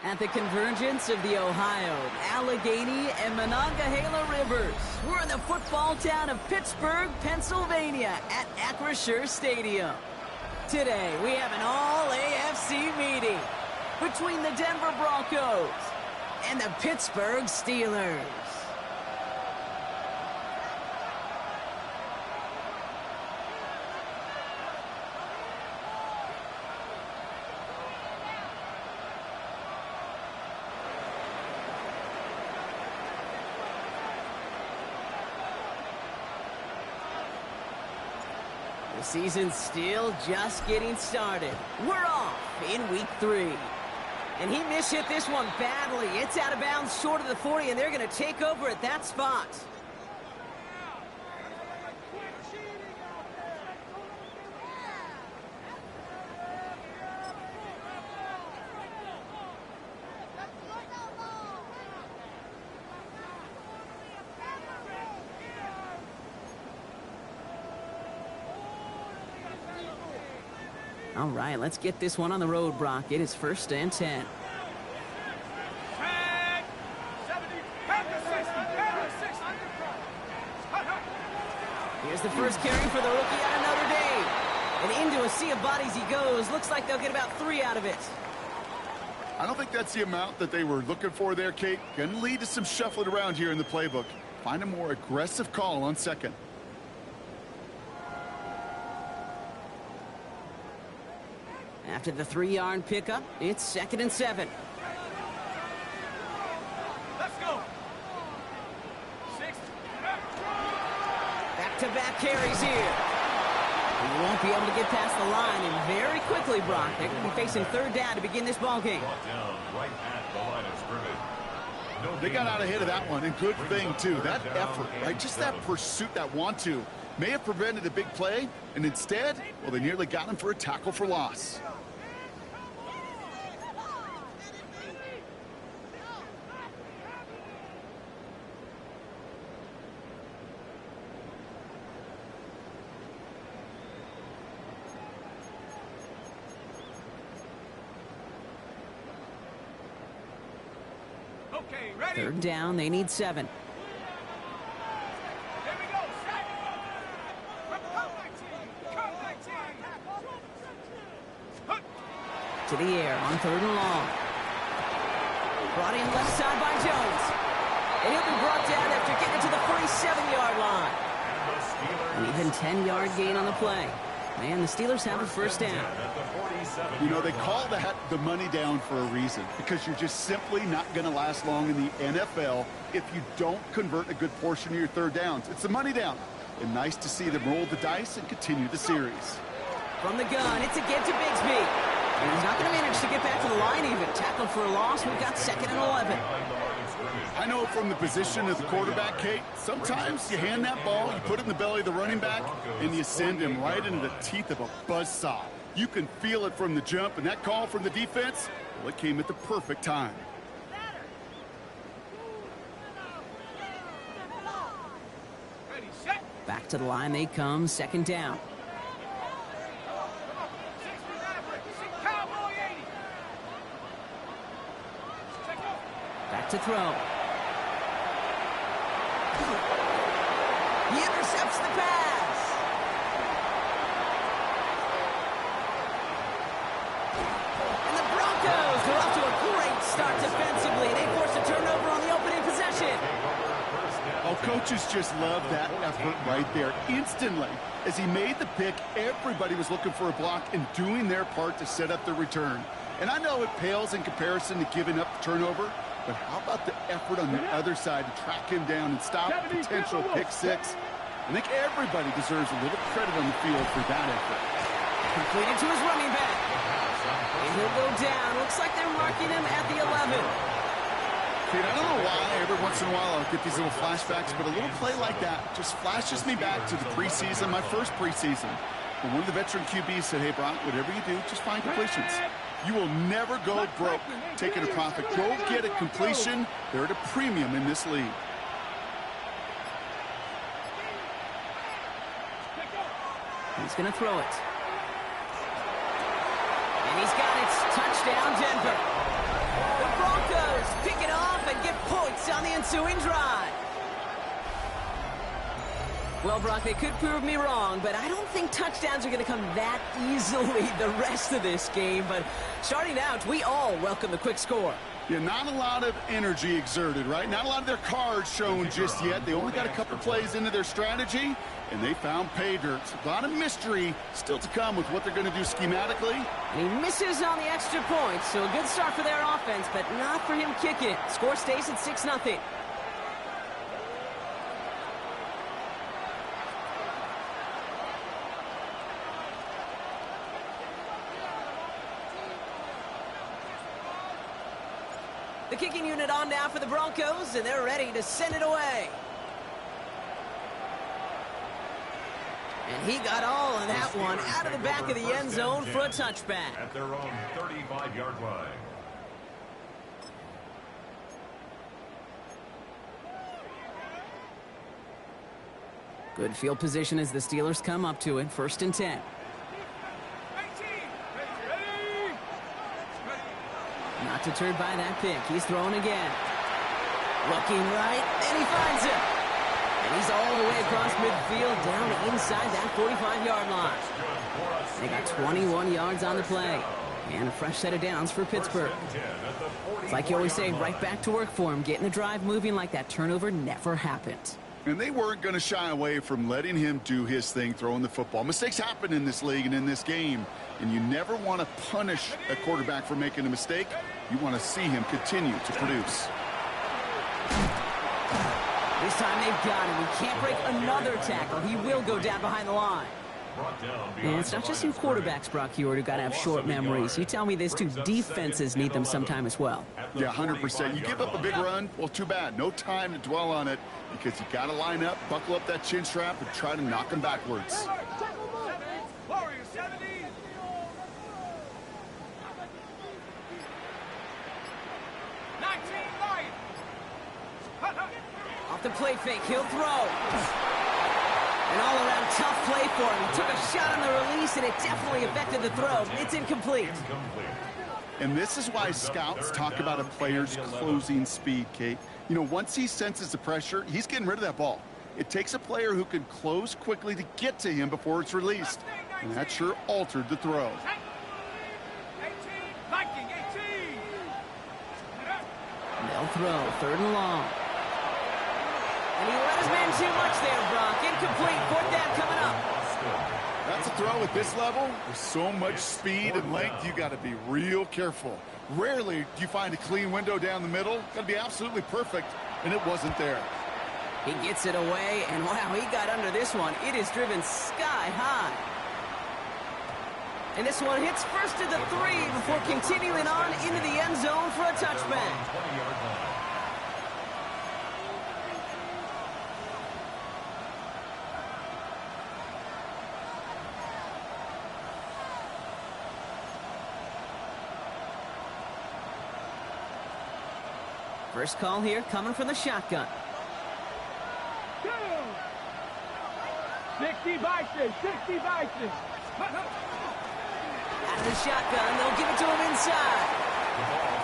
At the convergence of the Ohio, Allegheny, and Monongahela Rivers, we're in the football town of Pittsburgh, Pennsylvania at Acrisure Stadium. Today, we have an all-AFC meeting between the Denver Broncos and the Pittsburgh Steelers. The season's still just getting started. We're off in week 3. And he mishit this one badly. It's out of bounds short of the 40, and they're going to take over at that spot. All right, let's get this one on the road, Brock. It is 1st and 10. Here's the first carry for the rookie out of Notre Dame. And into a sea of bodies he goes. Looks like they'll get about 3 out of it. I don't think that's the amount that they were looking for there, Kate. Going to lead to some shuffling around here in the playbook. Find a more aggressive call on second. After the 3-yard pickup, it's 2nd and 7. Let's go. 6. Back-to-back carries here. He won't be able to get past the line, and very quickly, Brock, they're going to be facing 3rd down to begin this ball game. Down right at the line of scrimmage. They got out ahead of that one, and good thing, too. That effort, right? Just that pursuit, that want-to, may have prevented a big play, and instead, well, they nearly got him for a tackle for loss. Okay, ready? 3rd down, they need 7. Here we go. Set. Come 19. To the air on 3rd and long. Brought in left side by Jones. And he'll be brought down after getting it to the 47-yard line. An even 10-yard gain on the play. And the Steelers have a 1st down. You know, they call that the money down for a reason, because you're just simply not going to last long in the NFL if you don't convert a good portion of your 3rd downs. It's the money down. And nice to see them roll the dice and continue the series. From the gun, it's again to Bigsby. And he's not going to manage to get back to the line even. Tackled for a loss. We've got 2nd and 11. I know from the position of the quarterback, Kate, sometimes you hand that ball, you put it in the belly of the running back, and you send him right into the teeth of a buzzsaw. You can feel it from the jump, and that call from the defense, well, it came at the perfect time. Ready, set. Back to the line they come. 2nd down. Cowboy 80. Back to throw. He intercepts the pass. And the Broncos are off to a great start defensively. They force a turnover on the opening possession. Oh, coaches just love that effort right there instantly. As he made the pick, everybody was looking for a block and doing their part to set up the return. And I know it pales in comparison to giving up the turnover, but how about the effort on the other side to track him down and stop a potential pick-6? I think everybody deserves a little credit on the field for that effort. Completed to his running back. And he'll go down. Looks like they're marking him at the 11. Kate, I don't know why every once in a while I'll get these little flashbacks, but a little play like that just flashes me back to the preseason, my first preseason. When one of the veteran QBs said, hey, Brock, whatever you do, just find completions. You will never go broke taking a profit. Go get a completion. They're at a premium in this league. He's going to throw it. And he's got it. Touchdown, Denver. The ensuing drive. Well, Brock, they could prove me wrong, but I don't think touchdowns are going to come that easily the rest of this game. But starting out, we all welcome the quick score. Yeah, not a lot of energy exerted, right? Not a lot of their cards shown just yet. They only got a couple plays into their strategy, and they found pay dirt. A lot of mystery still to come with what they're going to do schematically. And he misses on the extra point, so a good start for their offense, but not for him kicking it. Score stays at 6-0. The kicking unit on now for the Broncos, and they're ready to send it away. And he got all of that one out of the back of the end zone for a touchback. At their own 35-yard line. Good field position as the Steelers come up to it. 1st and 10. Not deterred by that pick. He's throwing again. Looking right, and he finds it. And he's all the way across midfield, down inside that 45-yard line. They got 21 yards on the play. And a fresh set of downs for Pittsburgh. It's like you always say, right back to work for him. Getting the drive moving like that turnover never happened. And they weren't going to shy away from letting him do his thing, throwing the football. Mistakes happen in this league and in this game, and you never want to punish a quarterback for making a mistake. You want to see him continue to produce. This time they've got him. He can't break another tackle. He will go down behind the line. And it's not just you quarterbacks, Brock Heward, who got to have short memories. You tell me these two defenses need them sometime as well. Yeah, 100%. You give up a big run, well, too bad. No time to dwell on it because you got to line up, buckle up that chin strap, and try to knock him backwards. Warriors 70. Off the play fake, he'll throw. An all-around tough play for him. He took a shot on the release, and it definitely affected the throw. It's incomplete. And this is why scouts talk about a player's closing speed, Kate. You know, once he senses the pressure, he's getting rid of that ball. It takes a player who can close quickly to get to him before it's released. And that sure altered the throw. 18, 19, 18. They'll throw, 3rd and long. And he let his man too much there, Brock. Incomplete, 4th down coming up. That's a throw at this level. With so much speed and length, you got to be real careful. Rarely do you find a clean window down the middle. Got to be absolutely perfect, and it wasn't there. He gets it away, and wow, he got under this one. It is driven sky high. And this one hits first to the 3 before continuing on into the end zone for a touchback. First call here coming from the shotgun. 60 Vikings, 60 Vikings. Out of the shotgun, they'll give it to him inside.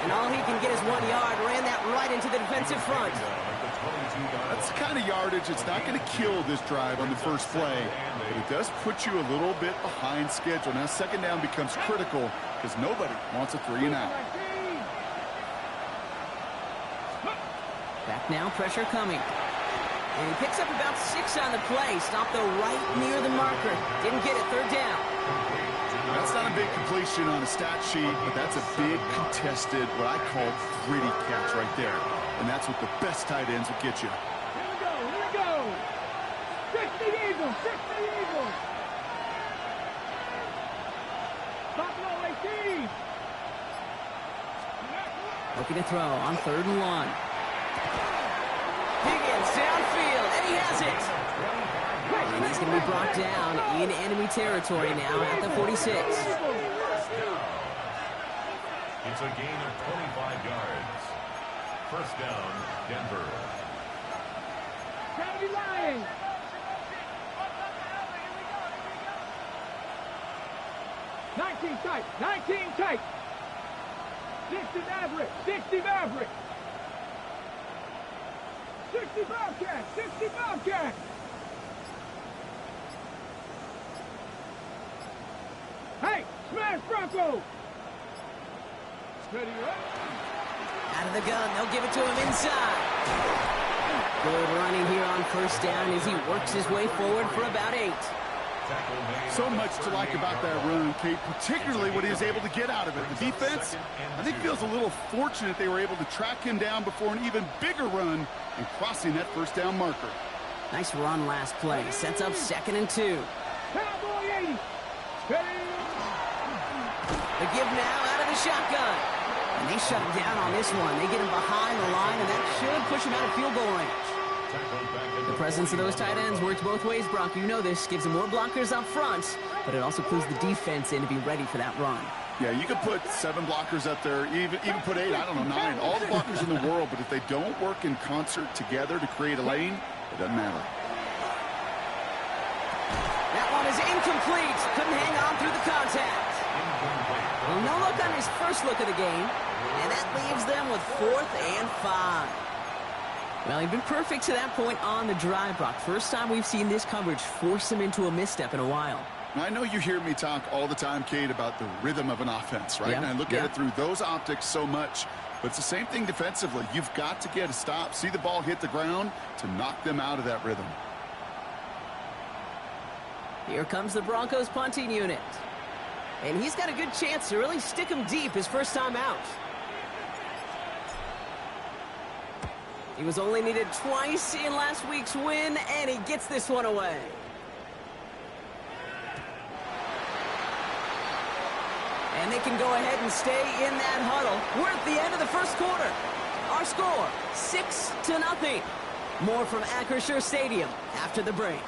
And all he can get is 1 yard. Ran that right into the defensive front. That's the kind of yardage it's not going to kill this drive on the first play. But it does put you a little bit behind schedule. Now 2nd down becomes critical because nobody wants a 3 and out. Back now, pressure coming. And he picks up about 6 on the play. Stopped though right near the marker. Didn't get it, 3rd down. That's not a big completion on a stat sheet, but that's a big contested, what I call gritty catch right there. And that's what the best tight ends will get you. Here we go. 60 Eagles, 60 Eagles. Buffalo 18. Looking to throw on 3rd and 1. Higgins downfield, and he has it. And he's going to be brought down in enemy territory now at the 46. It's a gain of 25 yards. 1st down, Denver. Kennedy Lions. 19 tight, 19 tight. 60 Maverick, 60 Maverick. 60 Bobcat! 60 Bobcat! Hey, smash Bronco! Steady up. Out of the gun, they'll give it to him inside. Good running here on first down as he works his way forward for about 8. So much to like about that run, Kate, particularly what he was able to get out of it. The defense, I think, feels a little fortunate they were able to track him down before an even bigger run and crossing that first down marker. Nice run last play. Sets up 2nd and 2. Cowboy 80! Steady! The give now out of the shotgun. And they shut him down on this one. They get him behind the line, and that should push him out of field goal range. The presence of those tight ends works both ways, Brock. You know this. Gives them more blockers up front, but it also clues the defense in to be ready for that run. Yeah, you could put 7 blockers up there, even put 8, I don't know, 9. All the blockers in the world, but if they don't work in concert together to create a lane, it doesn't matter. That one is incomplete. Couldn't hang on through the contact. Well, no look on his first look of the game, and that leaves them with 4th and 5. Well, he'd been perfect to that point on the drive, Brock. First time we've seen this coverage force him into a misstep in a while. I know you hear me talk all the time, Kate, about the rhythm of an offense, right? Yeah. And I look at it through those optics so much, but it's the same thing defensively. You've got to get a stop, see the ball hit the ground to knock them out of that rhythm. Here comes the Broncos punting unit. And he's got a good chance to really stick him deep his first time out. He was only needed twice in last week's win, and he gets this one away. And they can go ahead and stay in that huddle. We're at the end of the first quarter. Our score, 6-0. More from Acrisure Stadium after the break.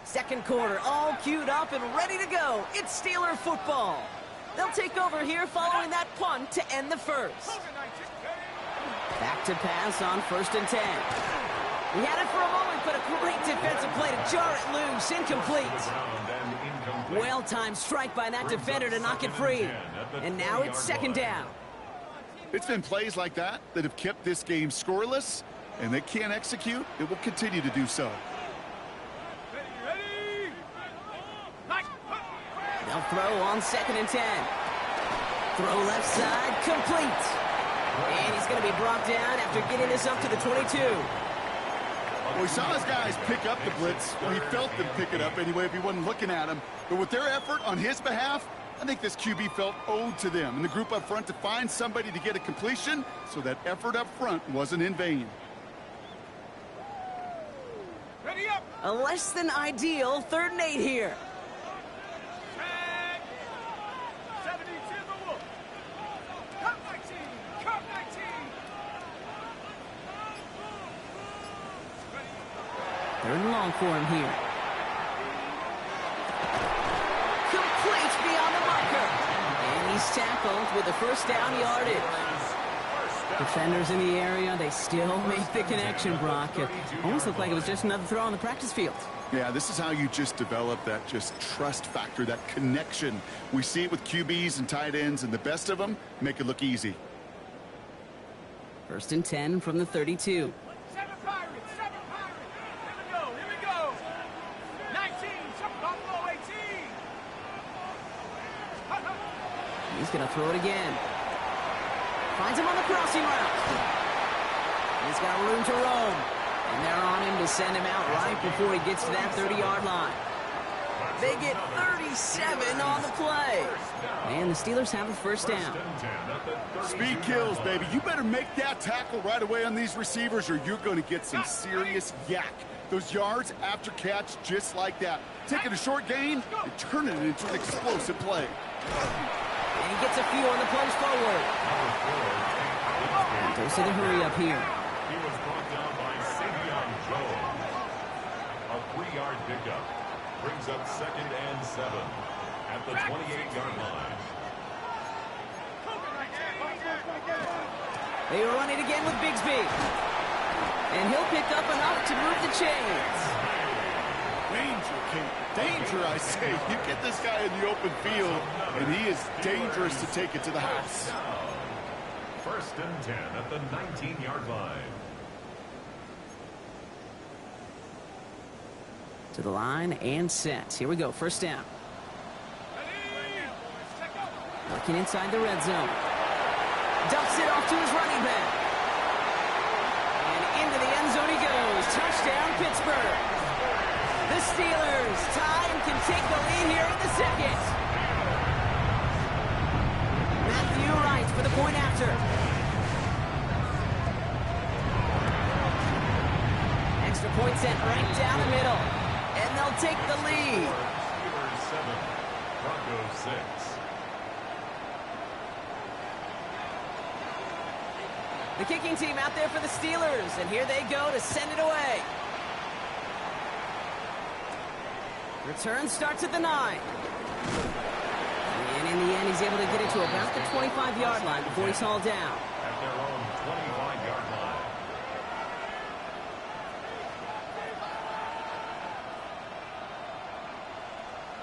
Second quarter, all queued up and ready to go. It's Steeler football. They'll take over here following that punt to end the first. Back to pass on 1st and 10. We had it for a moment, but a great defensive play to jar it loose. Incomplete. Well-timed strike by that defender to knock it free. And now it's 2nd down. It's been plays like that that have kept this game scoreless, and they can't execute. It will continue to do so. They'll throw on 2nd and 10. Throw left side, complete. And he's going to be brought down after getting this up to the 22. Well, he saw his guys pick up the blitz. Well, he felt them pick it up anyway if he wasn't looking at him. But with their effort on his behalf, I think this QB felt owed to them and the group up front to find somebody to get a completion, so that effort up front wasn't in vain. Ready up! A less than ideal 3rd and 8 here. 72 the Wolf. Cut 19! Cut 19! 3rd and long for him here. Complete beyond the marker. And he's tackled with the first down yardage. Defenders in the area, they still make the connection, Brock. It almost looked like it was just another throw on the practice field. Yeah, this is how you just develop that just trust factor, that connection. We see it with QBs and tight ends, and the best of them make it look easy. 1st and 10 from the 32. 7 Pirates! 7 Pirates! Here we go! 19! Buffalo 18! He's going to throw it again. Finds him on the crossing route. He's got room to roam. And they're on him to send him out right before he gets to that 30-yard line. They get 37 on the play. And the Steelers have the first down. Speed kills, baby. You better make that tackle right away on these receivers, or you're going to get some serious yak. Those yards after catch, just like that. Taking a short gain and turning it into an explosive play. And he gets a few on the plunge forward. Goes to the hurry up here. He was brought down by Savion Jones. A 3-yard pickup brings up 2nd and 7 at the 28-yard line. They run it again with Bigsby. And he'll pick up enough to move the chains. Danger, Kate. Danger, I say. You get this guy in the open field, and he is dangerous to take it to the house. First and 10 at the 19-yard line. To the line and set. Here we go. First down. Working inside the red zone. Ducks it off to his running back. And into the end zone he goes. Touchdown, Pittsburgh. The Steelers tie and can take the lead here in the second. Matthew Wright for the point after. Extra point set right down the middle. And they'll take the lead. Steelers 7, Broncos 6. The kicking team out there for the Steelers, and here they go to send it away. Return starts at the 9. And in the end, he's able to get it to about the 25-yard line before he's hauled down. At their own 25-yard line.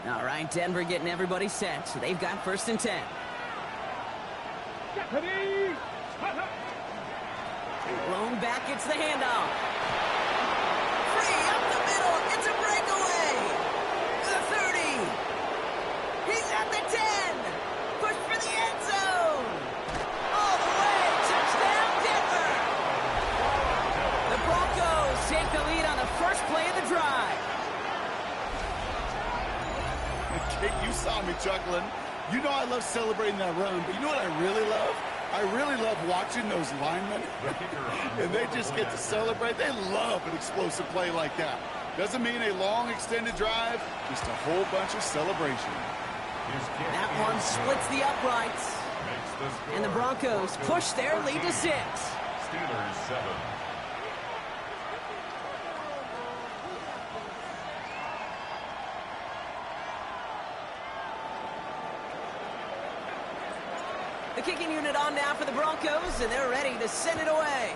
All right, Denver getting everybody set, so they've got first and 10. Blown back, it's the handoff. Free up the middle, it's a breakaway. The 30. He's at the 10. Push for the end zone. All the way, touchdown Denver. The Broncos take the lead on the first play of the drive. Kate, you saw me chuckling. You know I love celebrating that run, but you know what I really love? I really love watching those linemen, and they just get to celebrate. They love an explosive play like that. Doesn't mean a long extended drive, just a whole bunch of celebration. That one splits the uprights, and the Broncos push their lead to 6. Steelers 7. The kicking unit on now for the Broncos, and they're ready to send it away.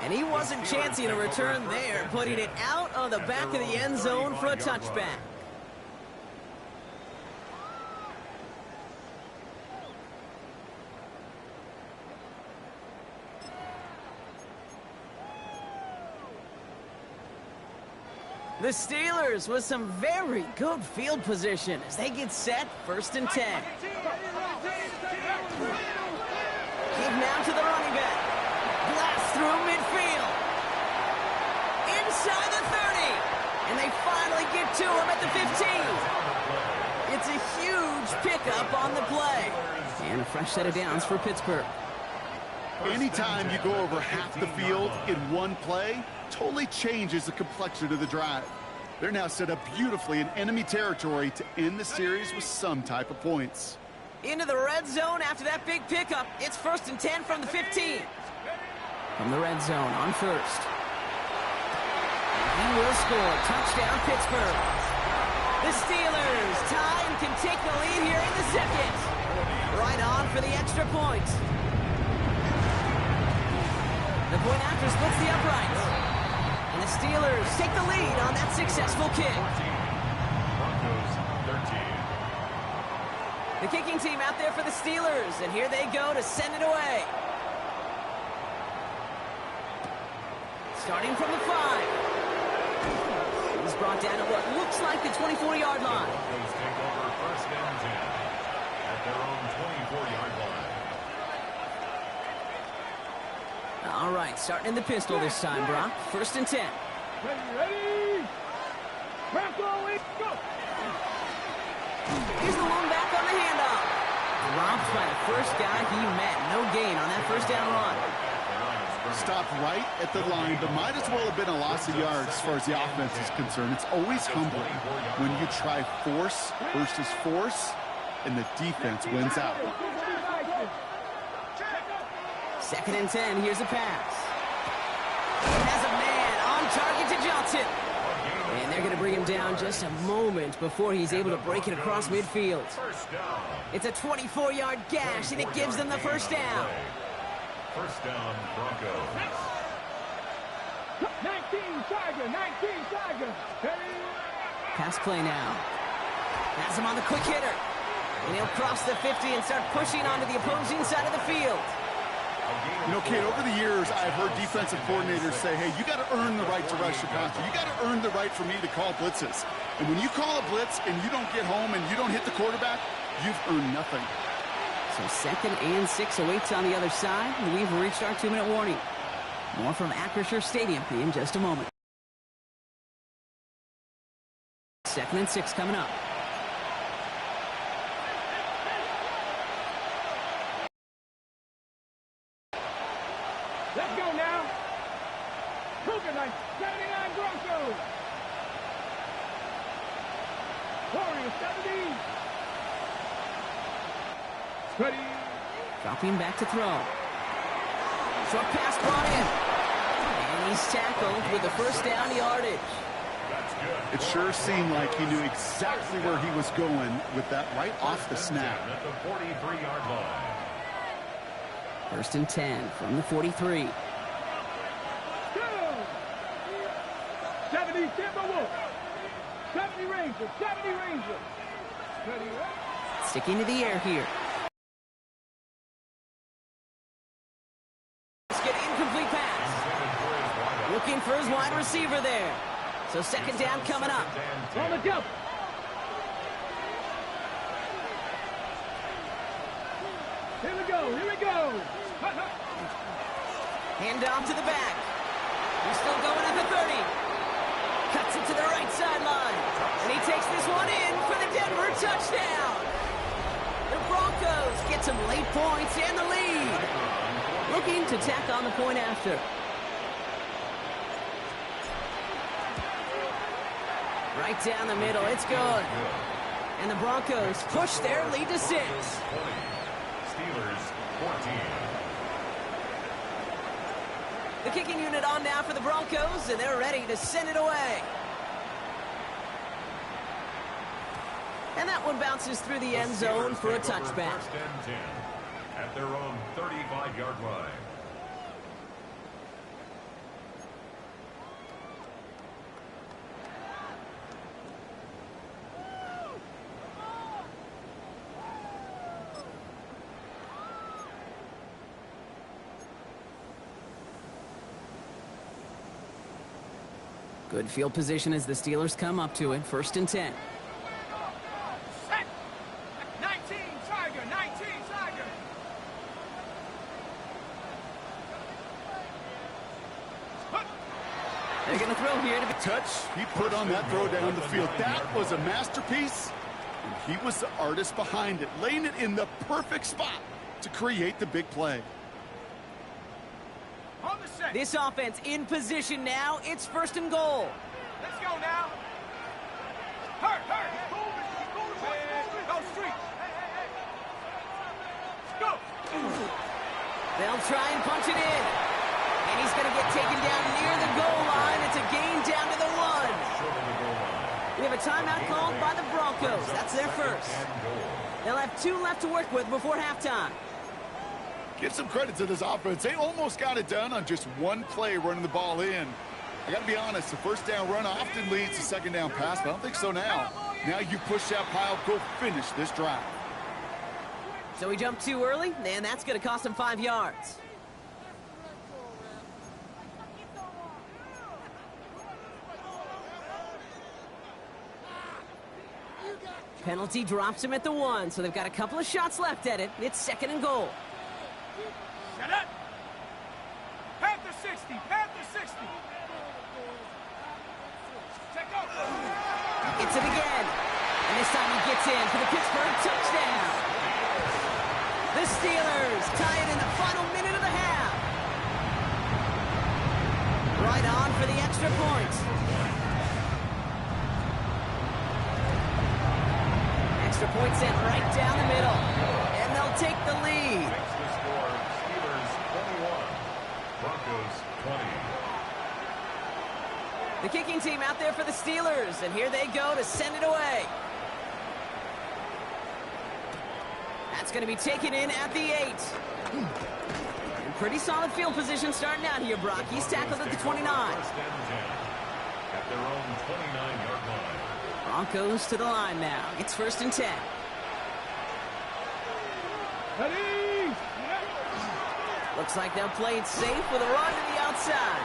And he wasn't chancing a return there, putting it out on the back of the end zone for a touchback. The Steelers with some very good field position as they get set, first and 10. Give now to the running back. Blast through midfield. Inside the 30. And they finally get to him at the 15. It's a huge pickup on the play. And a fresh set of downs for Pittsburgh. Anytime you go over half the field in one play, totally changes the complexion of the drive. They're now set up beautifully in enemy territory to end the series with some type of points. Into the red zone after that big pickup. It's first and 10 from the 15. From the red zone on first. He will score. Touchdown, Pittsburgh. The Steelers tie and can take the lead here in the second. Right on for the extra point. The point after splits the uprights. And the Steelers take the lead on that successful kick. Broncos 13. The kicking team out there for the Steelers, and here they go to send it away. Starting from the 5. He's brought down at what looks like the 24-yard line. Broncos take over first and 10 at their own 24-yard line. All right, starting in the pistol this time, Brock. First and 10. Ready? Go! Here's the one back on the handoff. Dropped by the first guy he met. No gain on that first down run. Stopped right at the line, but might as well have been a loss of yards as far as the offense is concerned. It's always humbling when you try force versus force, and the defense wins out. Second and 10, here's a pass. Has a man on target to Johnson. And they're going to bring him down just a moment before he's able to break it across midfield. It's a 24-yard gash, and it gives them the first down. First down, Broncos. 19 Tiger, 19 Tiger. Pass play now. Has him on the quick hitter. And he'll cross the 50 and start pushing onto the opposing side of the field. You know, Kate, over the years, I've heard defensive coordinators say, hey, you got to earn the right to rush your passer. You got to earn the right for me to call blitzes. And when you call a blitz and you don't get home and you don't hit the quarterback, you've earned nothing. So 2nd and 6 awaits on the other side. And we've reached our 2-minute warning. More from Acrisure Stadium in just a moment. 2nd and 6 coming up. Let's go now. Cougar 79 Broncos. Warriors 70. Ready. Dropping back to throw. Short pass brought in. And he's tackled with the first down yardage. It sure seemed like he knew exactly where he was going with that right off the snap. At the 43-yard line. 1st and 10 from the 43. 70 Timberwolves. 70 Rangers. 70 Rangers. Ready. Sticking to the air here. Let's get incomplete pass. Looking for his wide receiver there. So 2nd down coming up. On the jump. Here we go. Here we go. Hand off to the back. He's still going at the 30. Cuts it to the right sideline. And he takes this one in for the Denver touchdown. The Broncos get some late points and the lead. Looking to tack on the point after. Right down the middle. It's good. And the Broncos push their lead to 6. Steelers 14. The kicking unit on now for the Broncos, and they're ready to send it away. And that one bounces through the end zone for a touchback. 1st and 10 at their own 35-yard line. Good field position as the Steelers come up to it. 1st and 10. Set. 19 Tiger. 19 Tiger. They're going to throw here to be Touch, he put on that throw down the field. That was a masterpiece, and he was the artist behind it, laying it in the perfect spot to create the big play. On the set. This offense in position now. It's 1st and goal. Let's go now. Hurt. Go street. Go. They'll try and punch it in. And he's going to get taken down near the goal line. It's a gain down to the 1. We have a timeout called by the Broncos. That's their first. They'll have 2 left to work with before halftime. Give some credit to this offense. They almost got it done on just one play running the ball in. I got to be honest, the 1st down run often leads to 2nd down pass, but I don't think so now. Now you push that pile, go finish this drive. So he jumped too early, and that's going to cost him 5 yards. Penalty drops him at the 1, so they've got a couple of shots left at it. It's 2nd and goal. Shut up. Panther 60. Panther 60. Check out. Gets it again. And this time he gets in for the Pittsburgh touchdown. The Steelers tie it in the final minute of the half. Right on for the extra point. Extra point sent right down the middle. And they'll take the lead. Makes the score Steelers 21, Broncos 20. The kicking team out there for the Steelers, and here they go to send it away. That's going to be taken in at the 8. And pretty solid field position starting out here, Brock. He's tackled at the 29. First and 10 at their own 29-yard line. Broncos to the line now. It's 1st and 10. Ready? Looks like they'll play it safe with a run to the outside.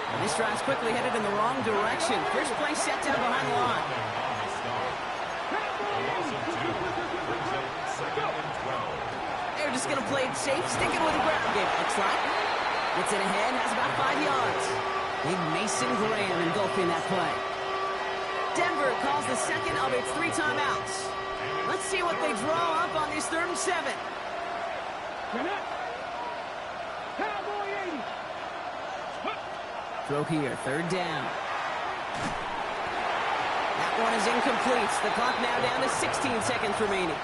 And this drive's quickly headed in the wrong direction. First play set down behind the line. A loss of 2 brings up 2nd and 12. They're just going to play it safe, sticking with the ground game, looks like. Gets it ahead, has about 5 yards. Big Mason Graham engulfing that play. Denver calls the second of its 3 timeouts. Let's see what they draw up on this 3rd and 7. Cowboy 80. Throw here, 3rd down. That one is incomplete. The clock now down to 16 seconds remaining.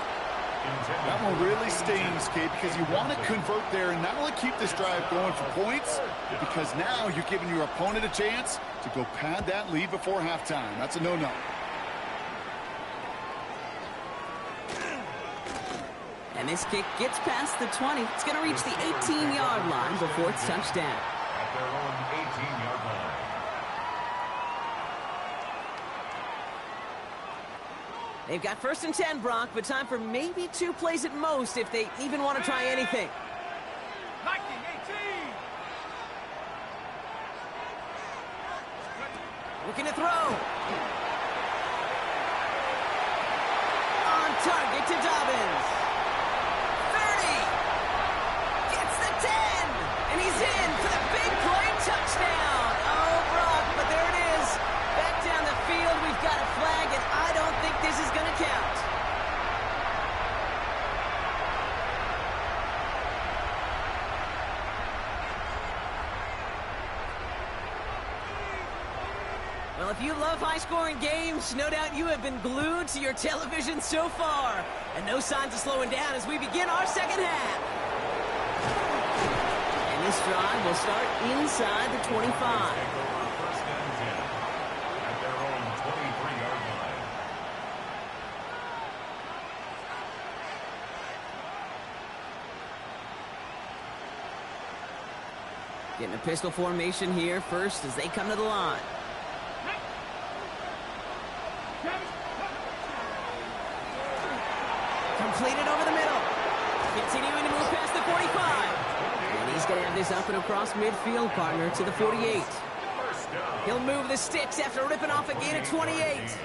That one really stings, Kate, because you want to convert there and not only keep this drive going for points, but because now you're giving your opponent a chance to go pad that lead before halftime. That's a no-no. And this kick gets past the 20. It's going to reach the 18-yard line before it's touchdown. At their own 18-yard line. They've got 1st and 10, Brock, but time for maybe 2 plays at most if they even want to try anything. Viking 18. Looking to throw. On target to Dobbins. 30. Gets the 10. And he's in for the big play touchdown. Oh, Brock, but there it is. Back down the field, we've got a flag, and I don't think this is going to count. Well, if you love high-scoring games, no doubt you have been glued to your television so far. And no signs of slowing down as we begin our second half. And this drive will start inside the 25. First and 10 at their own 23-yard line. Getting a pistol formation here first as they come to the line. Completed over the middle. Continuing to move past the 45. And he's going to have this up and across midfield, partner, to the 48. He'll move the sticks after ripping off a gain of 28.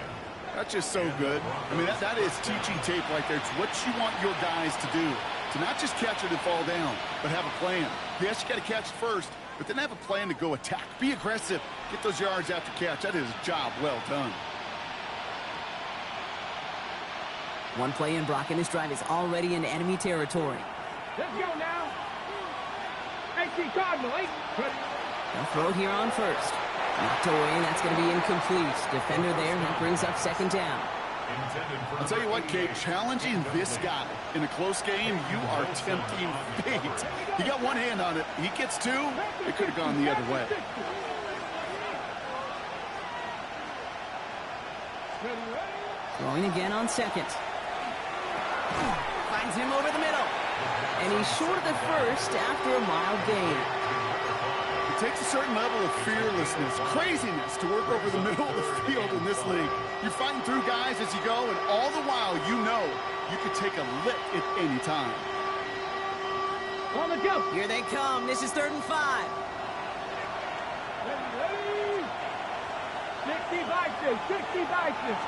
That's just so good. I mean, that is teaching tape right there. It's what you want your guys to do. To not just catch it and fall down, but have a plan. Yes, you got to catch it first, but then have a plan to go attack. Be aggressive. Get those yards after catch. That is a job well done. One play in, Brock, and this drive is already into enemy territory. Let's go now. AC Cardinal 8. They'll throw here on first. Knocked away, and that's going to be incomplete. Defender there, that brings up 2nd down. I'll tell you what, Kate, challenging this guy in a close game, you are tempting fate. He got one hand on it. He gets 2. It could have gone the other way. Throwing again on 2nd. Finds him over the middle. And he's short of the 1st after a mild gain. It takes a certain level of fearlessness, craziness to work over the middle of the field in this league. You're fighting through guys as you go, and all the while you know you could take a lick at any time. On the go. Here they come. This is 3rd and 5. Ready. 60 Vikings. 60 Vikings.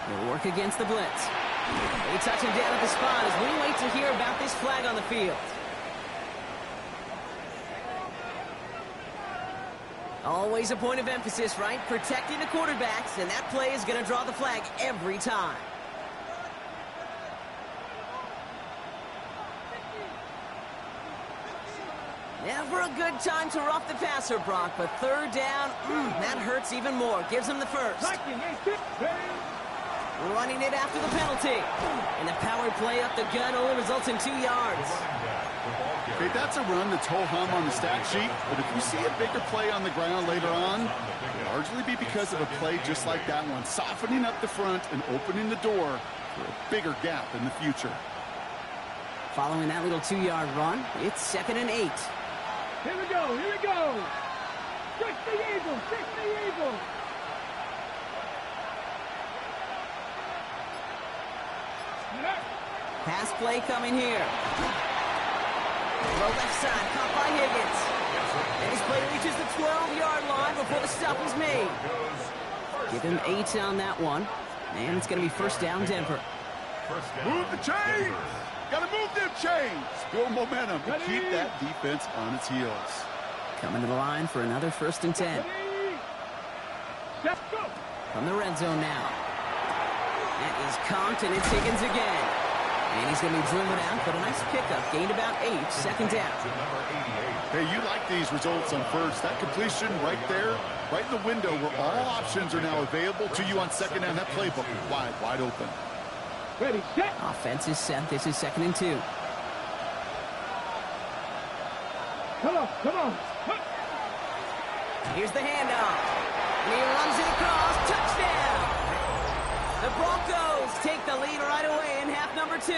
They'll work against the blitz. They touch him down at the spot as we wait to hear about this flag on the field. Always a point of emphasis, right? Protecting the quarterbacks, and that play is going to draw the flag every time. Never a good time to rough the passer, Brock, but 3rd down, that hurts even more. Gives him the 1st. Viking 8. Running it after the penalty. And the power play up the gut only results in 2 yards. Okay, that's a run that's ho-hum on the stat sheet, but if you see a bigger play on the ground later on, it'll largely be because of a play just like that one, softening up the front and opening the door for a bigger gap in the future. Following that little 2-yard run, it's 2nd and 8. Here we go, here we go. Fix the Eagle, fix the Eagle. Pass play coming here. Low left side, caught by Higgins. And his play reaches the 12-yard line before the stop is made. Give him 8 on that one. And it's going to be first down, Denver. Move the chains! Gotta move them chains! Build momentum to keep that defense on its heels. Coming to the line for another 1st and 10. From the red zone now. That is conked, and it's Higgins again. And he's going to be driven out, but a nice pickup. Gained about 8, 2nd down. Hey, you like these results on first. That completion right there, right in the window where all options are now available to you on 2nd down. That playbook is wide open. Ready, set. Offense is set. This is 2nd and 2. Come on, come on. Here's the handoff. And he runs it across. Touchdown! The Broncos take the lead right away in half number 2.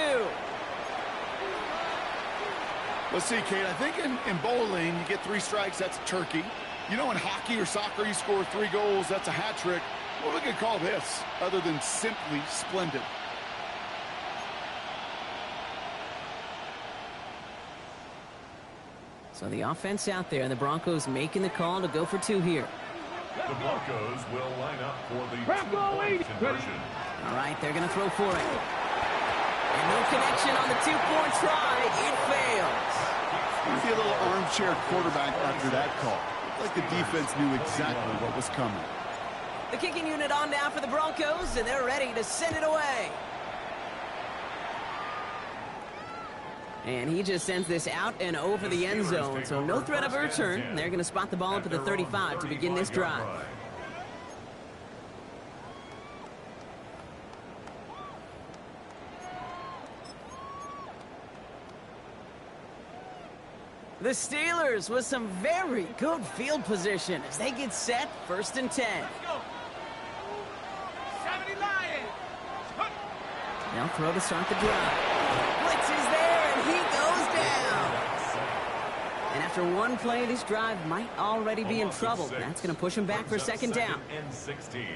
Let's see, Kate. I think in bowling, you get 3 strikes, that's a turkey. You know, in hockey or soccer, you score 3 goals, that's a hat trick. What are we going to call this other than simply splendid? So the offense out there, and the Broncos making the call to go for 2 here. The Broncos will line up for the 2-point conversion. All right, they're going to throw for it. And no connection on the 2-point try. It fails. Maybe a little armchair quarterback after that call. Looked like the defense knew exactly what was coming. The kicking unit on now for the Broncos, and they're ready to send it away. And he just sends this out and over the end zone, so no threat of a return. They're going to spot the ball up at the 35 to begin this drive. The Steelers with some very good field position as they get set, 1st and 10. They'll throw to start the drive. Blitz is there, and he goes down. And after one play, this drive might already be in trouble. That's going to push him back for 2nd down.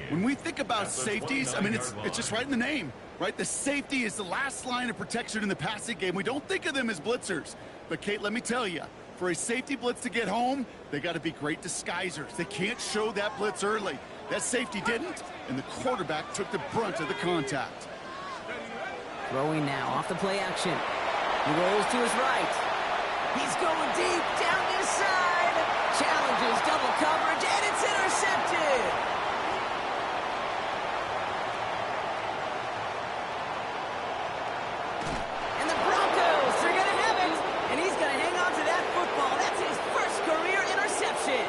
When we think about safeties, I mean, it's just right in the name, right? The safety is the last line of protection in the passing game. We don't think of them as blitzers. But, Kate, let me tell you, for a safety blitz to get home, they got to be great disguisers. They can't show that blitz early. That safety didn't, and the quarterback took the brunt of the contact. Throwing now off the play action. He rolls to his right. He's going deep down this side. Challenges double coverage, and it's intercepted. And the Broncos are going to have it. And he's going to hang on to that football. That's his first career interception.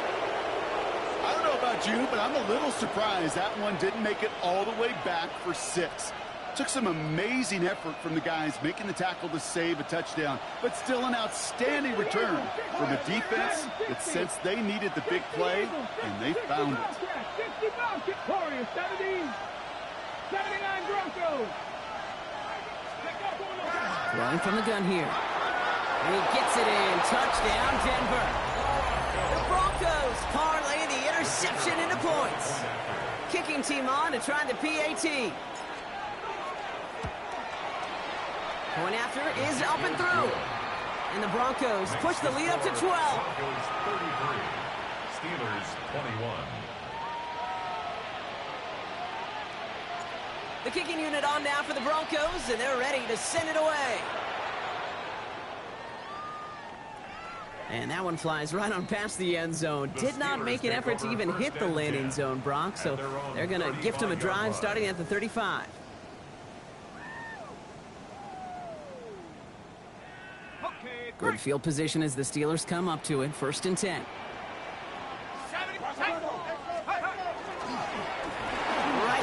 I don't know about you, but I'm a little surprised that one didn't make it all the way back for 6. Took some amazing effort from the guys making the tackle to save a touchdown, but still an outstanding return from a defense that sensed they needed the big play, and they found it. Warriors 70, 79 Broncos. Throwing from the gun here. And he gets it in. Touchdown, Denver. The Broncos parlay the interception into points. Kicking team on to try the PAT. Point after is up and through. And the Broncos push the lead up to 12. Broncos 33, Steelers 21. The kicking unit on now for the Broncos, and they're ready to send it away. And that one flies right on past the end zone. Did not make an effort to even hit the landing zone, Brock, so they're going to gift him a drive starting at the 35. Good field position as the Steelers come up to it. 1st and 10. Right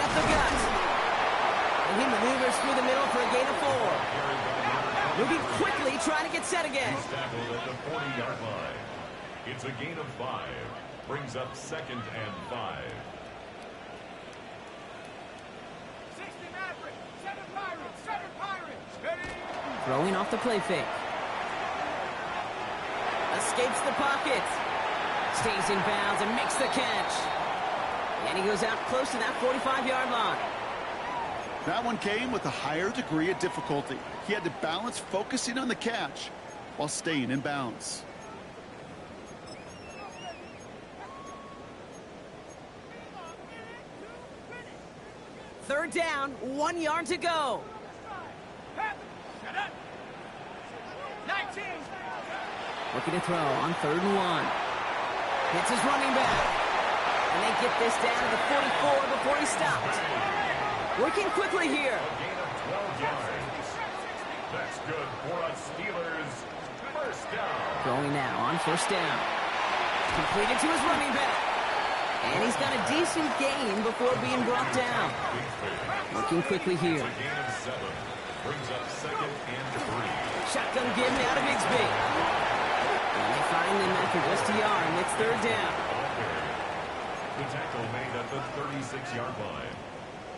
up the gut. And he maneuvers through the middle for a gain of 4. Moving quickly, trying to get set again. He's tackled at the 40-yard line. It's a gain of 5. Brings up 2nd and 5. 60 Mavericks, 7 Pirates, 7 Pirates. Ready? Throwing off the play fake. Escapes the pocket. Stays in bounds and makes the catch. And he goes out close to that 45-yard line. That one came with a higher degree of difficulty. He had to balance focusing on the catch while staying in bounds. Third down, 1 yard to go. 19. Looking to throw on 3rd and 1. Hits his running back. And they get this down to the 44 before he stopped. Working quickly here. A gain of 12 yards. That's good for a Steelers first down. Throwing now on 1st down. Completed to his running back. And he's got a decent gain before being brought down. Working quickly here. A gain of 7. Brings up 2nd and 3. Shotgun give now to Bigsby. And they find him after just a yard, and it's 3rd down. The tackle made at the 36-yard line.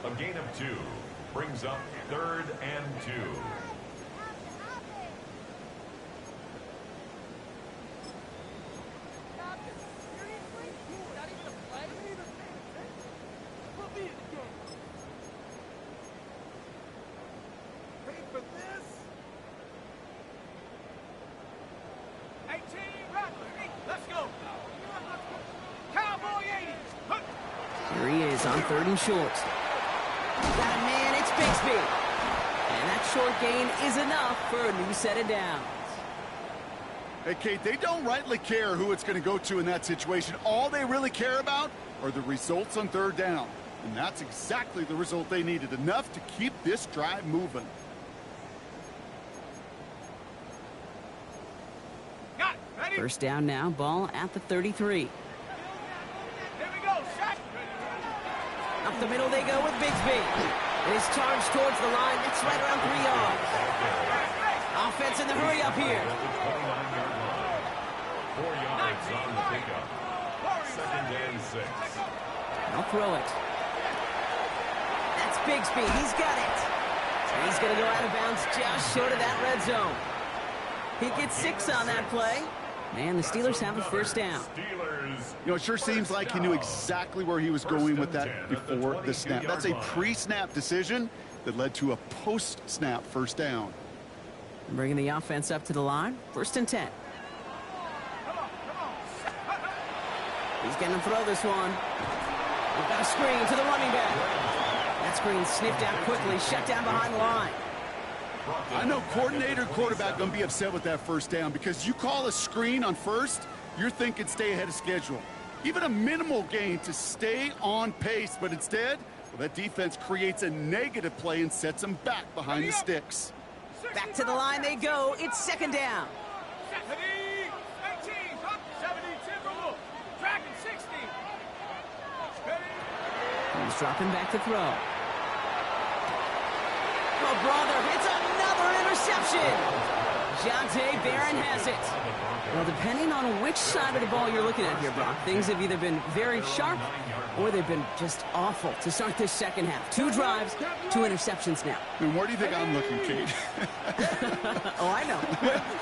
A gain of 2 brings up 3rd and 2. Here he is on 3rd and short. Got a man, it's Bigsby. And that short gain is enough for a new set of downs. Hey, Kate, they don't rightly care who it's going to go to in that situation. All they really care about are the results on 3rd down. And that's exactly the result they needed. Enough to keep this drive moving. Got it. Ready? 1st down now, ball at the 33. Here we go. Shot. Up the middle they go with Bigsby. It is charged towards the line. That's right around 3 yards. Offense in the hurry up here. 4 yards on the pickup. 2nd and 6. I'll throw it. That's Bigsby. He's got it. And he's going to go out of bounds just short of that red zone. He gets 6 on that play. And the Steelers have a 1st down. You know, it sure seems like he knew exactly where he was going with that before the snap. That's a pre-snap decision that led to a post-snap 1st down. Bringing the offense up to the line. 1st and 10. He's going to throw this one. We've got a screen to the running back. That screen sniffed out quickly, shut down behind the line. I know coordinator and quarterback going to be upset with that 1st down because you call a screen on 1st, you're thinking stay ahead of schedule. Even a minimal gain to stay on pace, but instead, well, that defense creates a negative play and sets them back behind the sticks. Back to the line they go. It's 2nd down. 70, 18, 70, Timberwolf, Dragon 60. He's dropping back to throw. Oh, brother, it's another interception. Jonte Barron has it. Well, depending on which side of the ball you're looking at here, Brock, things have either been very sharp or they've been just awful to start this 2nd half. 2 drives, 2 interceptions now. And where do you think I'm looking, Kate? Oh, I know.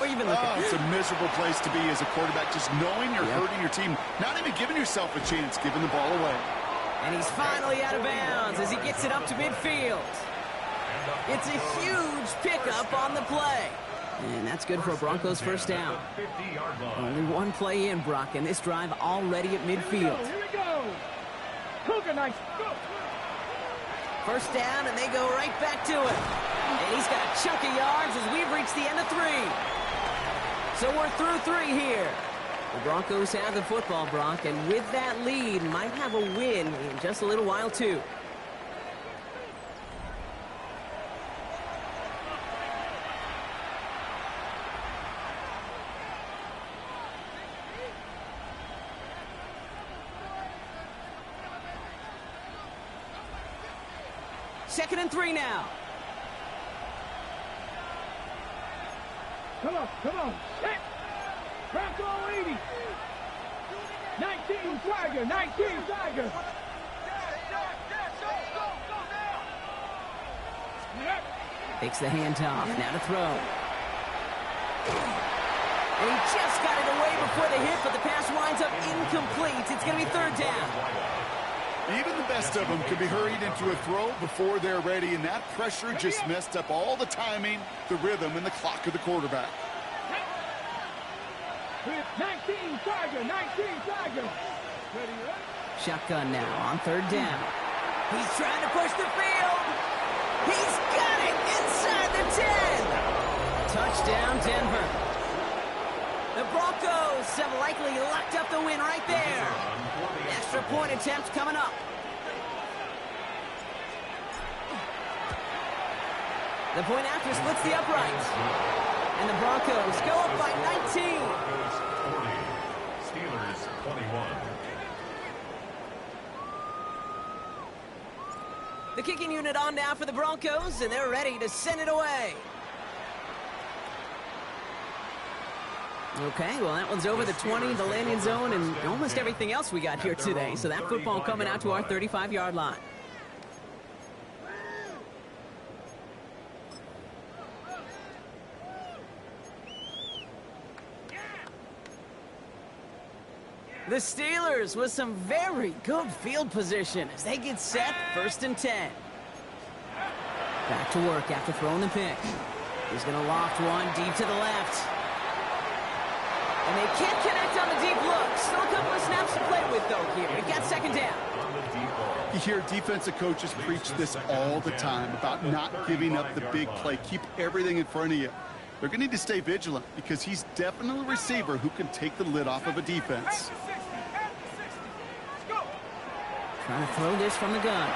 Where you been looking? Oh, it's a miserable place to be as a quarterback, just knowing you're hurting your team, not even giving yourself a chance, giving the ball away. And he's finally out of bounds as he gets it up to midfield. It's a huge pickup on the play. And that's good for a Broncos 1st down. Only 1 play in, Brock, and this drive already at midfield. Here we go. Cougar nice. Go. 1st down, and they go right back to it. And he's got a chunk of yards as we've reached the end of 3. So we're through 3 here. The Broncos have the football, Brock, and with that lead, might have a win in just a little while, too. Second and 3 now. Come on. Set. Bronco 80. 19 Tiger. 19 Tiger. Takes the handoff. Now to throw. And he just got it away before the hit, but the pass winds up incomplete. It's going to be third down. Even the best of them can be hurried into a throw before they're ready, and that pressure just messed up all the timing, the rhythm, and the clock of the quarterback. 19 Tiger, 19 Tiger. Shotgun now on third down. He's trying to push the field. He's got it inside the 10. Touchdown, Denver. The Broncos have likely locked up the win right there. Extra point attempt coming up. The point after splits the uprights. And the Broncos go up by 19. Broncos 40, Steelers 21. The kicking unit on now for the Broncos, and they're ready to send it away. Okay, well, that one's over the 20, the landing zone, and almost everything else we got here today. So that football coming out to our 35-yard line. The Steelers with some very good field position as they get set, 1st and 10. Back to work after throwing the pick. He's going to loft one deep to the left. And they can't connect on the deep look. Still a couple of snaps to play with, though, here. We've got second down. You hear defensive coaches preach this all the time about not giving up the big play. Keep everything in front of you. They're going to need to stay vigilant because he's definitely a receiver who can take the lid off of a defense. Trying to throw this from the gun.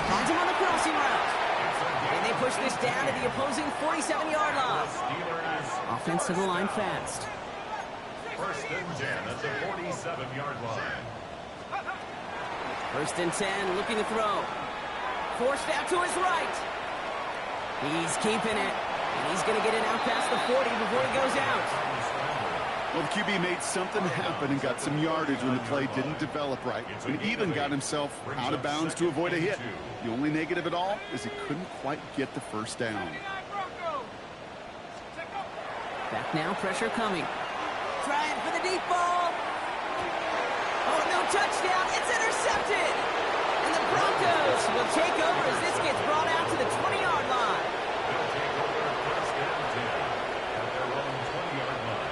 Finds him on the crossing route. And they push this down to the opposing 47-yard line. Offense to the line fast. 1st and 10 at the 47-yard line. 1st and 10, looking to throw. Forced out to his right. He's keeping it. And he's going to get it out past the 40 before he goes out. Well, the QB made something happen and got some yardage when the play didn't develop right. And even got himself out of bounds to avoid a hit. The only negative at all is he couldn't quite get the first down. Back now, pressure coming. Trying for the deep ball. Oh, no touchdown. It's intercepted. And the Broncos will take over as this gets brought out to the 20-yard line. They'll take over 1st and 10 at their own 20-yard line.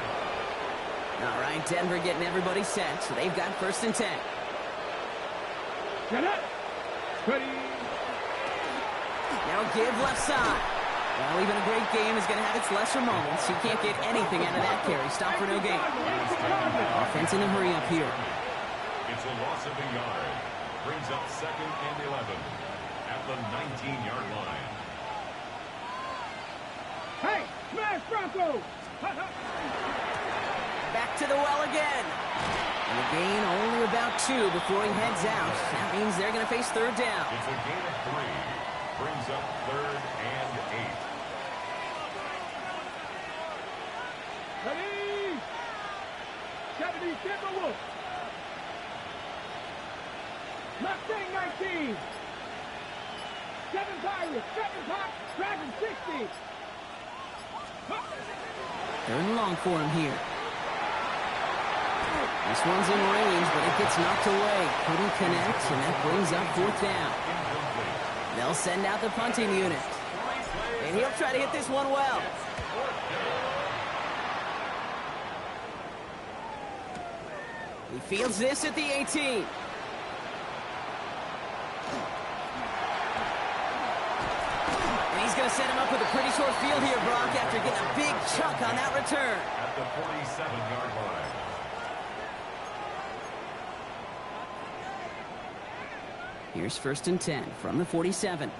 All right, Denver getting everybody set, so they've got 1st and 10. Get it. Ready. Now give left side. Well, even a great game is going to have its lesser moments. You can't get anything out of that carry. Stop for no gain. Offense in a hurry up here. It's a loss of a yard. Brings up 2nd and 11 at the 19-yard line. Hey, smash Broncos. Back to the well again. And the gain only about 2 before he heads out. That means they're going to face third down. It's a gain of 3. Brings up 3rd and 8. Ready. 70 Timberwolves. Mustang 19. 7 Pirates. 7 Hawks. Dragon 60. 3rd and long for him here. This one's in range, but it gets knocked away. Couldn't connect, and that brings up 4th down. They'll send out the punting unit. And he'll try to hit this one well. He fields this at the 18. And he's going to set him up with a pretty short field here, Brock, after getting a big chunk on that return. At the 47-yard line. Here's 1st and 10 from the 47.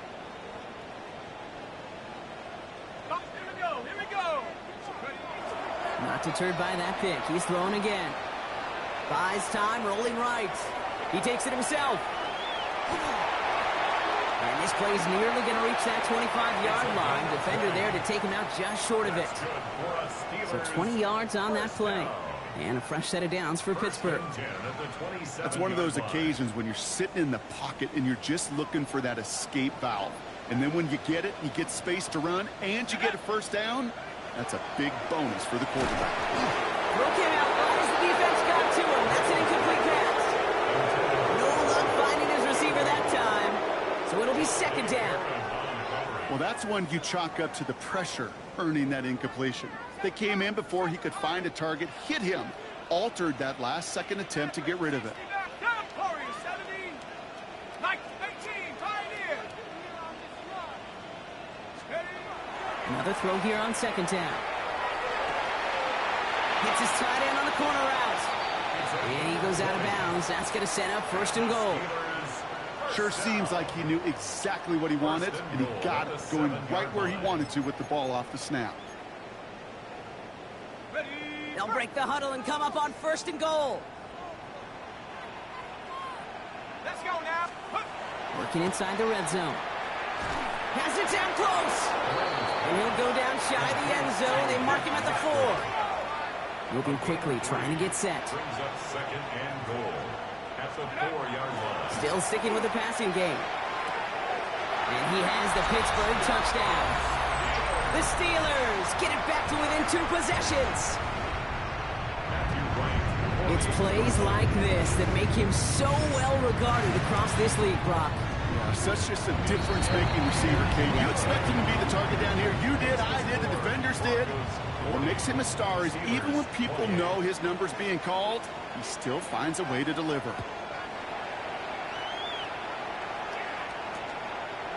Oh, here we go. Here we go. Not deterred by that pick. He's throwing again. Buys time, rolling right. He takes it himself. And this play's nearly going to reach that 25-yard line. Defender there to take him out just short of it. So 20 yards on that play. And a fresh set of downs for Pittsburgh. That's one of those occasions when you're sitting in the pocket and you're just looking for that escape valve. And then when you get it, you get space to run, and you get a first down, that's a big bonus for the quarterback. Throw came out right as the defense got to him. That's an incomplete pass. No luck finding his receiver that time. So it'll be second down. Well, that's one you chalk up to the pressure earning that incompletion. They came in before he could find a target, hit him, altered that last-second attempt to get rid of it. Down, Corey, 17. 18, Pioneer. Another throw here on second down. Hits his tight end on the corner route. And he goes out of bounds. That's going to set up first and goal. Sure seems like he knew exactly what he wanted, and he got it going right where he wanted to with the ball off the snap. They'll break the huddle and come up on first and goal. Let's go now. Working inside the red zone. Has it down close. And he'll go down shy of the end zone. They mark him at the 4. Moving quickly, trying to get set. Brings up second and goal at the 4-yard line. Still sticking with the passing game. And he has the Pittsburgh touchdown. The Steelers get it back to within 2 possessions. It's plays like this that make him so well regarded across this league, Brock. Yeah, such just a difference-making receiver, Kate. You expect him to be the target down here. You did, I did, the defenders did. What makes him a star is even when people know his number's being called, he still finds a way to deliver.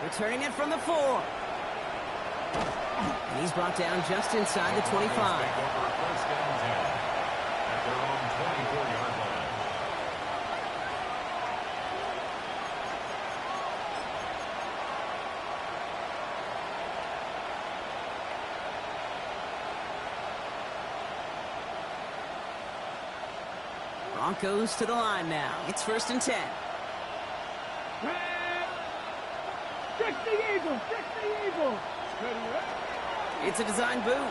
Returning it from the 4. And he's brought down just inside the 25. First down 10 at their own 24-yard line. Broncos to the line now. It's first and 10. Fix the Eagle! Fix the Eagle! It's a design boot.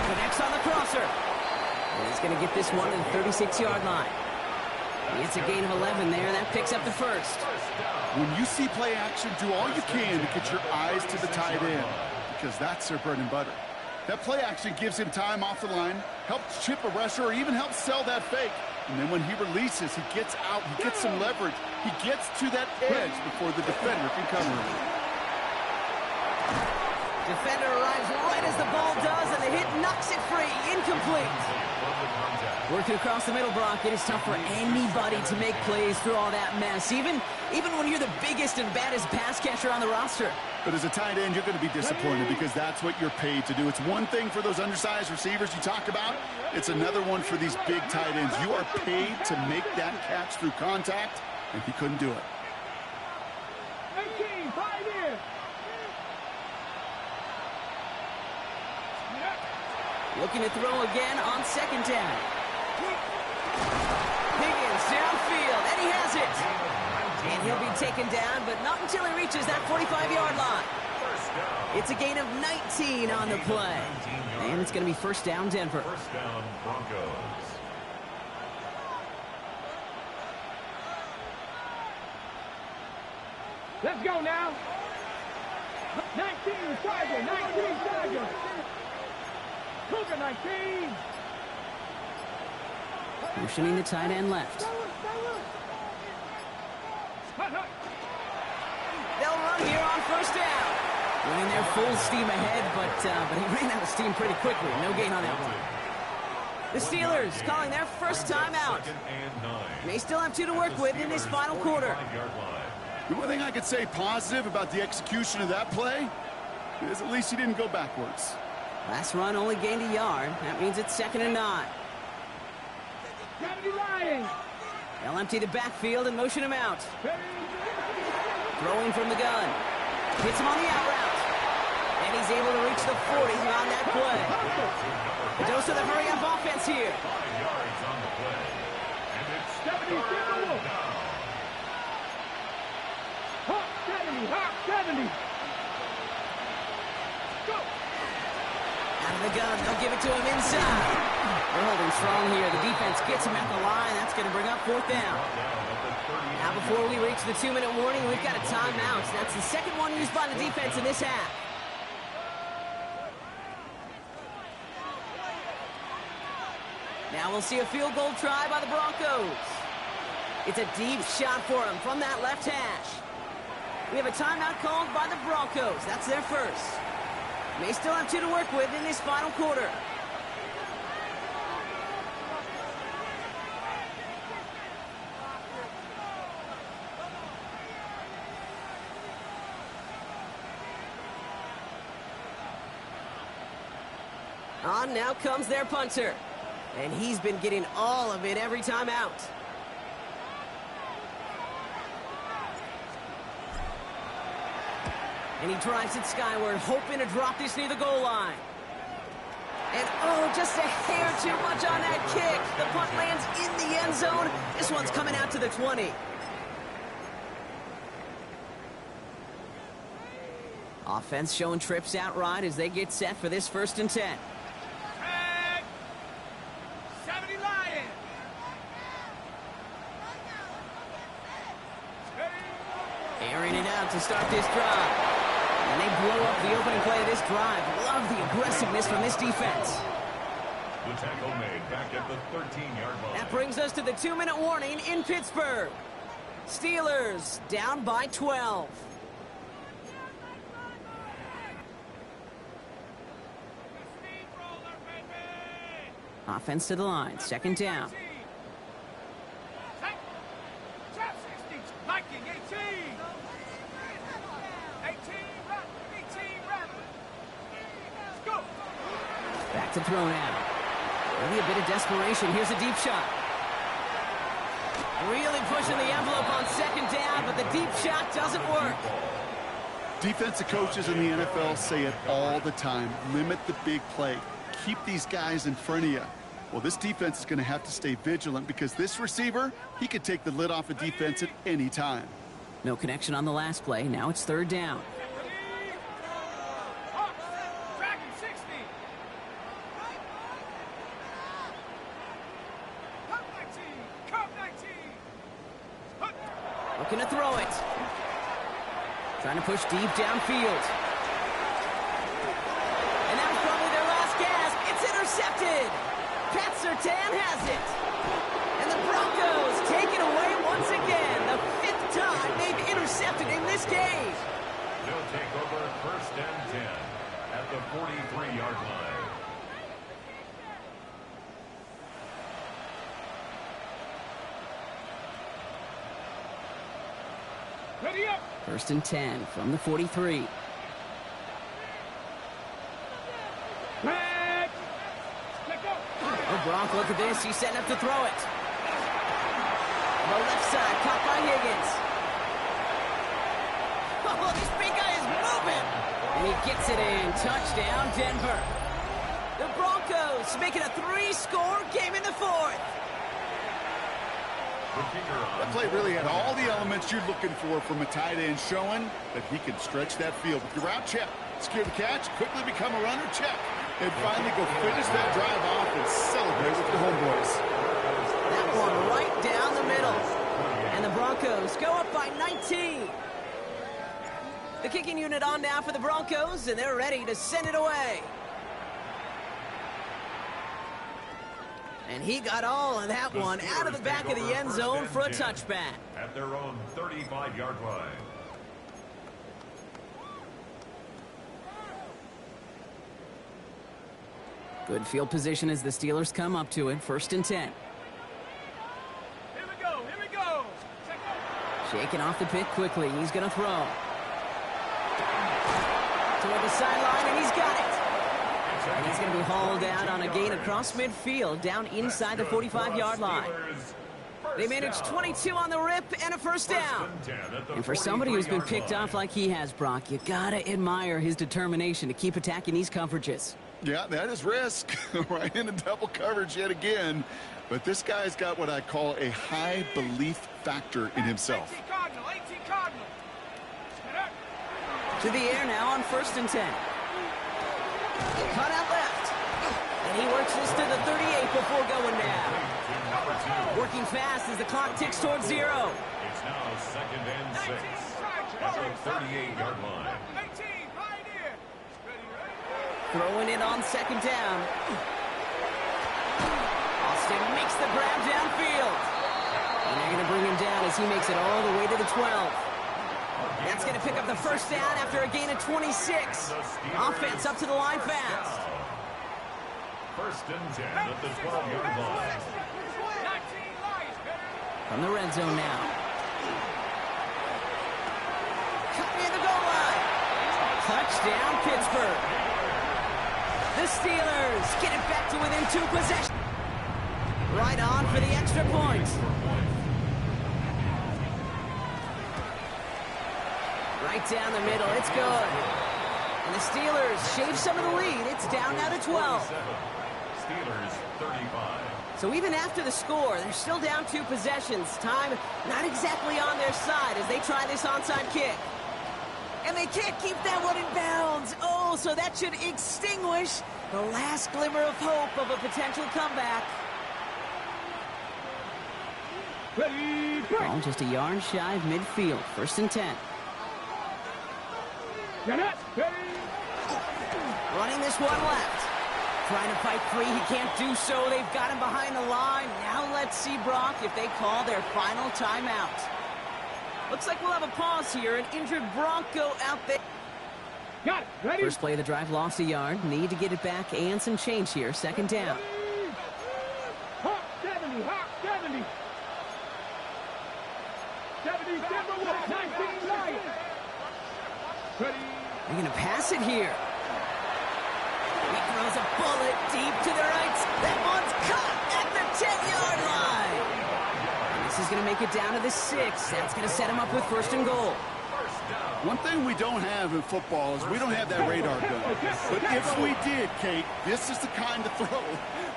Connects on the crosser. And he's going to get this one to the 36-yard line. It's a gain of 11 there. That picks up the first. When you see play action, do all you can to get your eyes to the tight end, because that's their bread and butter. That play action gives him time off the line, helps chip a rusher, or even helps sell that fake. And then when he releases, he gets out, he gets some leverage. He gets to that edge before the defender can cover him. Defender arrives right as the ball does, and the hit knocks it free. Incomplete. Working across the middle, Brock, it is tough for anybody to make plays through all that mess, even when you're the biggest and baddest pass catcher on the roster. But as a tight end, you're going to be disappointed because that's what you're paid to do. It's one thing for those undersized receivers you talk about. It's another one for these big tight ends. You are paid to make that catch through contact, and he couldn't do it. 18, Pioneer! Looking to throw again on second down. Higgins downfield, and he has it. And he'll be taken down, but not until he reaches that 45-yard line. It's a gain of 19 on the play. And it's going to be first down, Denver. First down, Broncos. Let's go now. 19, Tiger, 19, Tiger. Cougar 19. Motioning the tight end left. They'll run here on first down. Running their full steam ahead, but he ran out of steam pretty quickly. No gain on that one. The Steelers calling their first time out. May still have 2 to work with in this final quarter. The one thing I could say positive about the execution of that play is at least he didn't go backwards. Last run only gained a yard. That means it's second and 9. They'll empty the backfield and motion him out. Throwing from the gun. Hits him on the out route. And he's able to reach the 40 on that play. A dose of the hurry-up offense here. 5 yards on the play. And it's 70. Hawk 70. Go. Out of the gun, they'll give it to him inside. They're holding strong here. The defense gets him at the line. That's going to bring up 4th down. Now before we reach the 2-minute warning, we've got a timeout. That's the second one used by the defense in this half. Now we'll see a field goal try by the Broncos. It's a deep shot for him from that left hash. We have a timeout called by the Broncos. That's their first. May still have 2 to work with in this final quarter. On now comes their punter. And he's been getting all of it every time out. And he drives it skyward, hoping to drop this near the goal line. And oh, just a hair too much on that kick. The punt lands in the end zone. This one's coming out to the 20. Offense showing trips outright as they get set for this 1st and 10. 70 Lions. Airing it out to start this drive. And they blow up the opening play of this drive. Love the aggressiveness from this defense. The tackle made back at the 13-yard line. That brings us to the 2-minute warning in Pittsburgh. Steelers down by 12. Offense to the line, 2nd down. Trap 60, Viking 18. 18, 18, let's go. Back to throw now. Maybe a bit of desperation. Here's a deep shot. Really pushing the envelope on 2nd down, but the deep shot doesn't work. Defensive coaches in the NFL say it all the time. Limit the big play. Keep these guys in front of you. Well, this defense is going to have to stay vigilant because this receiver, he could take the lid off a defense at any time. No connection on the last play. Now it's 3rd down. Dragon 60. Cup 19. Looking to throw it. Trying to push deep downfield. And that was probably their last gasp. It's intercepted. Pat Surtain has it. And the Broncos take it away once again. The 5th time they've intercepted in this game. They'll take over 1st and 10 at the 43-yard line. Ready up. 1st and 10 from the 43. Oh, Gronk, look at this. He's setting up to throw it. The left side, caught by Higgins. Oh, this big guy is moving. And he gets it in. Touchdown, Denver. The Broncos making a 3-score game in the 4th. That play really had all the elements you're looking for from a tight end, showing that he can stretch that field. With your route, check. Secure the catch, quickly become a runner, check. And finally go finish that drive off and celebrate with the homeboys. That one right down the middle. And the Broncos go up by 19. The kicking unit on now for the Broncos, and they're ready to send it away. And he got all of that one out of the back of the end zone for a touchback. At their own 35-yard line. Good field position as the Steelers come up to it. 1st and 10. Here we go. Here we go. Shaking off the pit quickly. He's going to throw. Toward the sideline, and he's got it. And he's going to be hauled out on a gain across midfield, down inside the 45-yard line. They managed 22 on the rip and a 1st down. And for somebody who's been picked off like he has, Brock, you got to admire his determination to keep attacking these coverages. Yeah, that is risk. Right into double coverage yet again. But this guy's got what I call a high belief factor in himself. 18 Cardinal, 18 Cardinal. To the air now on 1st and 10. Cut out left. he works this to the 38 before going down. Working fast as the clock ticks towards 0. It's now 2nd and 6 at the 38-yard line. 18, Pioneer. Ready. Throwing it on 2nd down. Austin makes the grab downfield. And they're going to bring him down as he makes it all the way to the 12. That's going to pick up the first down after a gain of 26. Offense up to the line fast. 1st and 10 at the 12-yard line. 19, Lions. From the red zone now. Cut near the goal line. Touchdown, Pittsburgh. The Steelers get it back to within 2 possessions. Right on for the extra point. Right down the middle, it's good. And the Steelers shave some of the lead. It's down now to 12. Steelers 35. So even after the score, they're still down 2 possessions. Time not exactly on their side as they try this onside kick. And they can't keep that one in bounds. Oh, so that should extinguish the last glimmer of hope of a potential comeback. Ball just a yard shy of midfield. 1st and 10. Running this one left. Trying to fight free. He can't do so. They've got him behind the line. Now let's see, Brock, if they call their final timeout. Looks like we'll have a pause here. An injured Bronco out there. Got it. Ready. First play of the drive, lost a yard. Need to get it back and some change here. 2nd down. Hawk 70, Hawk 70. 70, number 1, 19, Lions. Ready. They're going to pass it here. He throws a bullet deep to the right. That one's caught at the 10-yard line. And this is going to make it down to the 6. That's going to set him up with 1st and goal. One thing we don't have in football is we don't have that radar gun. But if we did, Kate, this is the kind of throw.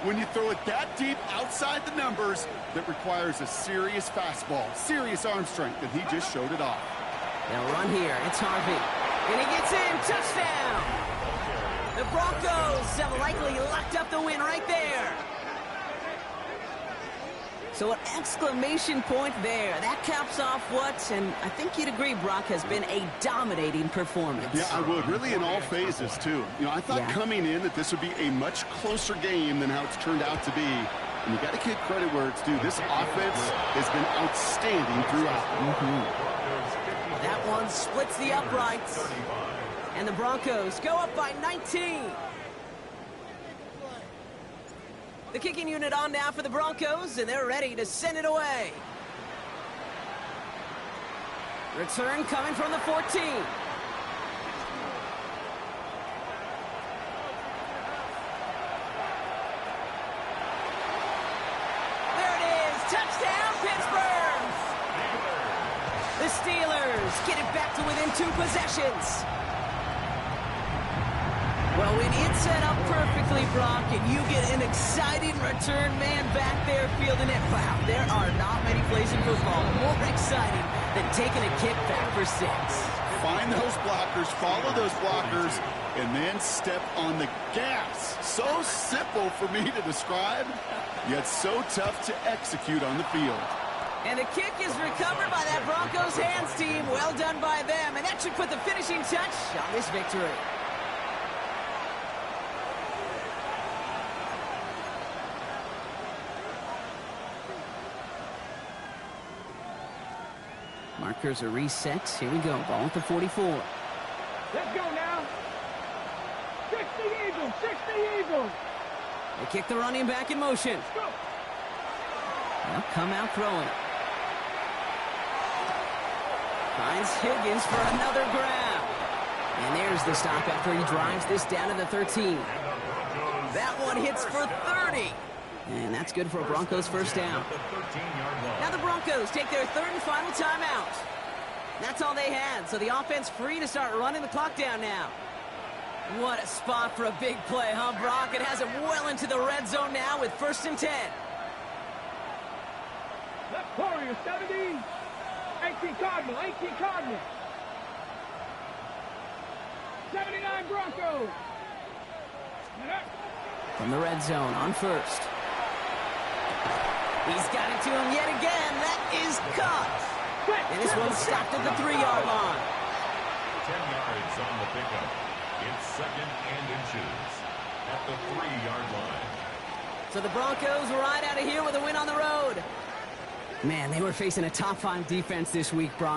When you throw it that deep outside the numbers, that requires a serious fastball, serious arm strength, and he just showed it off. They'll run here. It's Harvey. And he gets in. Touchdown. The Broncos have likely locked up the win right there. So an exclamation point there. That caps off what, and I think you'd agree, Brock, has been a dominating performance. Yeah, I would. Really in all phases, too. You know, I thought coming in that this would be a much closer game than how it's turned out to be. And you got to give credit where it's due. This offense has been outstanding throughout. That one splits the uprights. And the Broncos go up by 19. The kicking unit on now for the Broncos, and they're ready to send it away. Return coming from the 14. There it is. Touchdown, Pittsburgh. The Steelers get it back to within 2 possessions. Well, when it's set up perfectly, Brock, and you get an exciting return man back there fielding it, wow, there are not many plays in football more exciting than taking a kick back for 6. Find those blockers, follow those blockers, and then step on the gas. So simple for me to describe, yet so tough to execute on the field. And the kick is recovered by that Broncos hands team. Well done by them, and that should put the finishing touch on this victory. Markers are reset. Here we go. Ball at the 44. Let's go now. 60 Eagles, 60 Eagles. They kick the running back in motion. Go. They'll come out throwing. Finds Higgins for another grab. And there's the stop after he drives this down to the 13. That one hits for 30. And that's good for a Broncos first down. Now the Broncos take their 3rd and final timeout. That's all they had, so the offense free to start running the clock down now. What a spot for a big play, huh, Brock? It has him well into the red zone now with 1st and 10. Left Warrior, 70. 18 Cardinal, 18 Cardinal. 79 Broncos. From the red zone on first. He's got it to him yet again. That is caught. And this one's stopped at the 3-yard line. 10 yards on the pickup. It's second and inches at the 3-yard line. So the Broncos ride out of here with a win on the road. Man, they were facing a top 5 defense this week, Broncos.